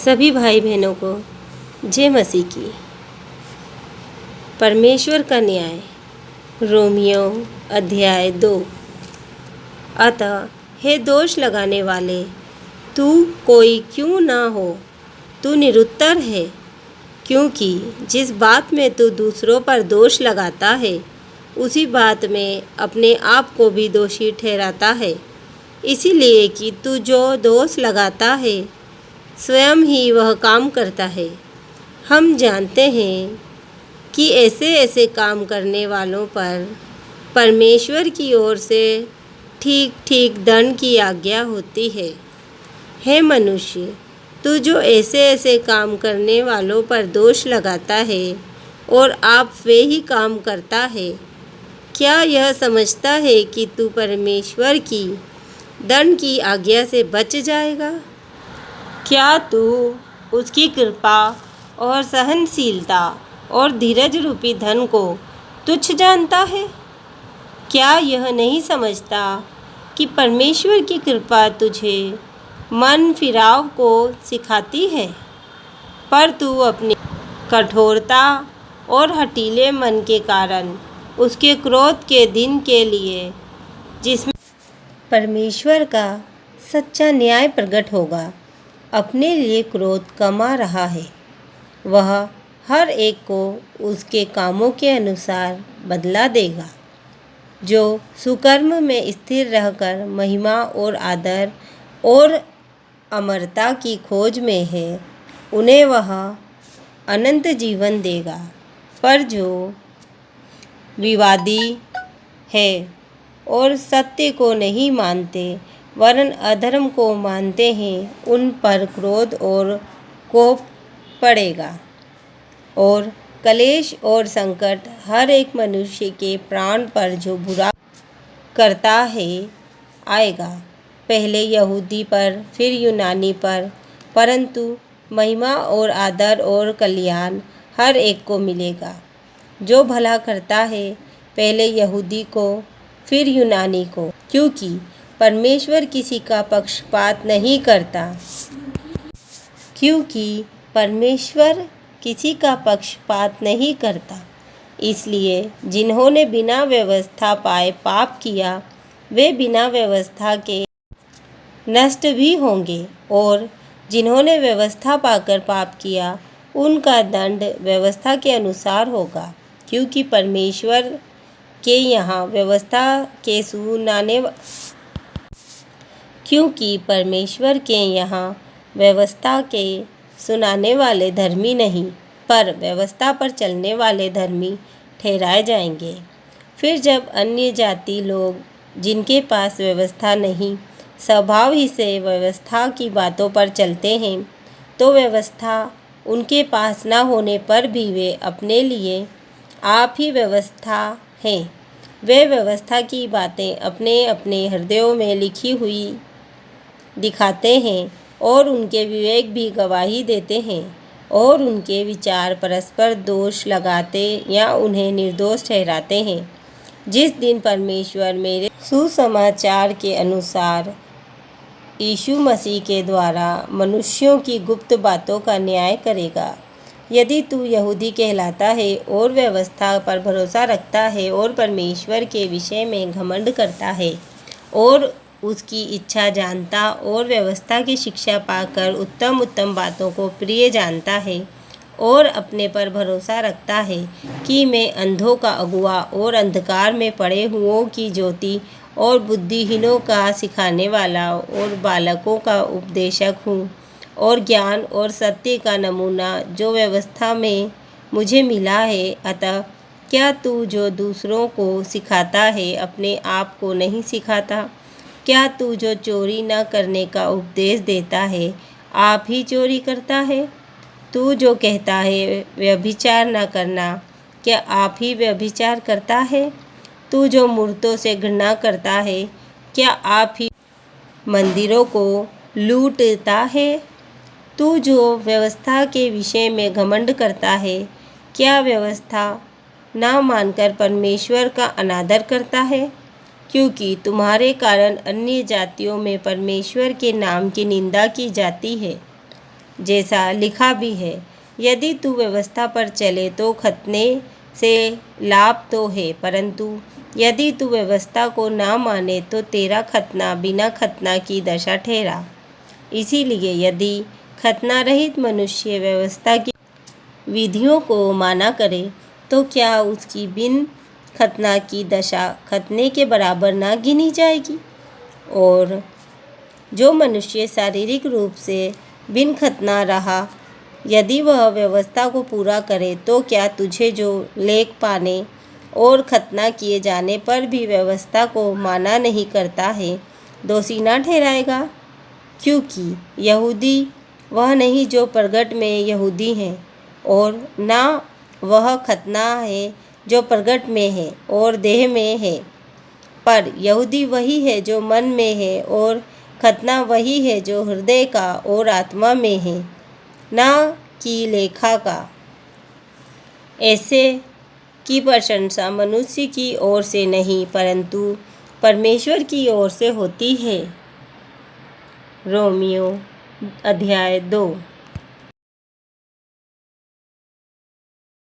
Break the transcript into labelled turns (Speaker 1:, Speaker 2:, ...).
Speaker 1: सभी भाई बहनों को जय मसीह की। परमेश्वर का न्याय, रोमियो अध्याय 2। अतः हे दोष लगाने वाले, तू कोई क्यों ना हो, तू निरुत्तर है, क्योंकि जिस बात में तू दूसरों पर दोष लगाता है उसी बात में अपने आप को भी दोषी ठहराता है। इसीलिए कि तू जो दोष लगाता है स्वयं ही वह काम करता है। हम जानते हैं कि ऐसे ऐसे काम करने वालों पर परमेश्वर की ओर से ठीक ठीक दंड की आज्ञा होती है। हे मनुष्य, तू जो ऐसे ऐसे काम करने वालों पर दोष लगाता है और आप वे ही काम करता है, क्या यह समझता है कि तू परमेश्वर की दंड की आज्ञा से बच जाएगा? क्या तू उसकी कृपा और सहनशीलता और धीरज रूपी धन को तुच्छ जानता है? क्या यह नहीं समझता कि परमेश्वर की कृपा तुझे मन फिराव को सिखाती है, पर तू अपनी कठोरता और हठीले मन के कारण उसके क्रोध के दिन के लिए, जिसमें परमेश्वर का सच्चा न्याय प्रकट होगा, अपने लिए क्रोध कमा रहा है। वह हर एक को उसके कामों के अनुसार बदला देगा। जो सुकर्म में स्थिर रहकर महिमा और आदर और अमरता की खोज में है, उन्हें वह अनंत जीवन देगा। पर जो विवादी है और सत्य को नहीं मानते वरन अधर्म को मानते हैं, उन पर क्रोध और कोप पड़ेगा और कलेश और संकट हर एक मनुष्य के प्राण पर जो बुरा करता है आएगा, पहले यहूदी पर फिर यूनानी पर, परंतु महिमा और आदर और कल्याण हर एक को मिलेगा। जो भला करता है पहले यहूदी को फिर यूनानी को, क्योंकि परमेश्वर किसी का पक्षपात नहीं करता। इसलिए जिन्होंने बिना व्यवस्था पाए पाप किया वे बिना व्यवस्था के नष्ट भी होंगे, और जिन्होंने व्यवस्था पाकर पाप किया उनका दंड व्यवस्था के अनुसार होगा, क्योंकि परमेश्वर के यहाँ व्यवस्था के सुनाने वाले धर्मी नहीं, पर व्यवस्था पर चलने वाले धर्मी ठहराए जाएंगे। फिर जब अन्य जाति लोग जिनके पास व्यवस्था नहीं स्वभाव ही से व्यवस्था की बातों पर चलते हैं, तो व्यवस्था उनके पास न होने पर भी वे अपने लिए आप ही व्यवस्था हैं। वे व्यवस्था की बातें अपने अपने हृदयों में लिखी हुई दिखाते हैं और उनके विवेक भी गवाही देते हैं, और उनके विचार परस्पर दोष लगाते या उन्हें निर्दोष ठहराते हैं। जिस दिन परमेश्वर मेरे सुसमाचार के अनुसार यीशु मसीह के द्वारा मनुष्यों की गुप्त बातों का न्याय करेगा। यदि तू यहूदी कहलाता है और व्यवस्था पर भरोसा रखता है और परमेश्वर के विषय में घमंड करता है और उसकी इच्छा जानता और व्यवस्था की शिक्षा पाकर उत्तम उत्तम बातों को प्रिय जानता है और अपने पर भरोसा रखता है कि मैं अंधों का अगुआ और अंधकार में पड़े हुओं की ज्योति और बुद्धिहीनों का सिखाने वाला और बालकों का उपदेशक हूँ और ज्ञान और सत्य का नमूना जो व्यवस्था में मुझे मिला है, अतः क्या तू जो दूसरों को सिखाता है अपने आप को नहीं सिखाता? क्या तू जो चोरी न करने का उपदेश देता है आप ही चोरी करता है? तू जो कहता है व्यभिचार न करना, क्या आप ही व्यभिचार करता है? तू जो मूर्तों से घृणा करता है, क्या आप ही मंदिरों को लूटता है? तू जो व्यवस्था के विषय में घमंड करता है, क्या व्यवस्था ना मानकर परमेश्वर का अनादर करता है? क्योंकि तुम्हारे कारण अन्य जातियों में परमेश्वर के नाम की निंदा की जाती है। जैसा लिखा भी है। यदि तू व्यवस्था पर चले तो खतने से लाभ तो है, परंतु यदि तू व्यवस्था को ना माने तो तेरा खतना बिना खतना की दशा ठहरा। इसीलिए यदि खतना रहित मनुष्य व्यवस्था की विधियों को माना करे तो क्या उसकी बिन खतना की दशा खतने के बराबर ना गिनी जाएगी? और जो मनुष्य शारीरिक रूप से बिन खतना रहा, यदि वह व्यवस्था को पूरा करे तो क्या तुझे जो लेख पाने और खतना किए जाने पर भी व्यवस्था को माना नहीं करता है, दोषी ना ठहराएगा? क्योंकि यहूदी वह नहीं जो प्रगट में यहूदी हैं, और ना वह खतना है जो प्रगट में है और देह में है, पर यहूदी वही है जो मन में है, और खतना वही है जो हृदय का और आत्मा में है, ना कि लेखा का। ऐसे की प्रशंसा मनुष्य की ओर से नहीं परंतु परमेश्वर की ओर से होती है। रोमियो अध्याय 2।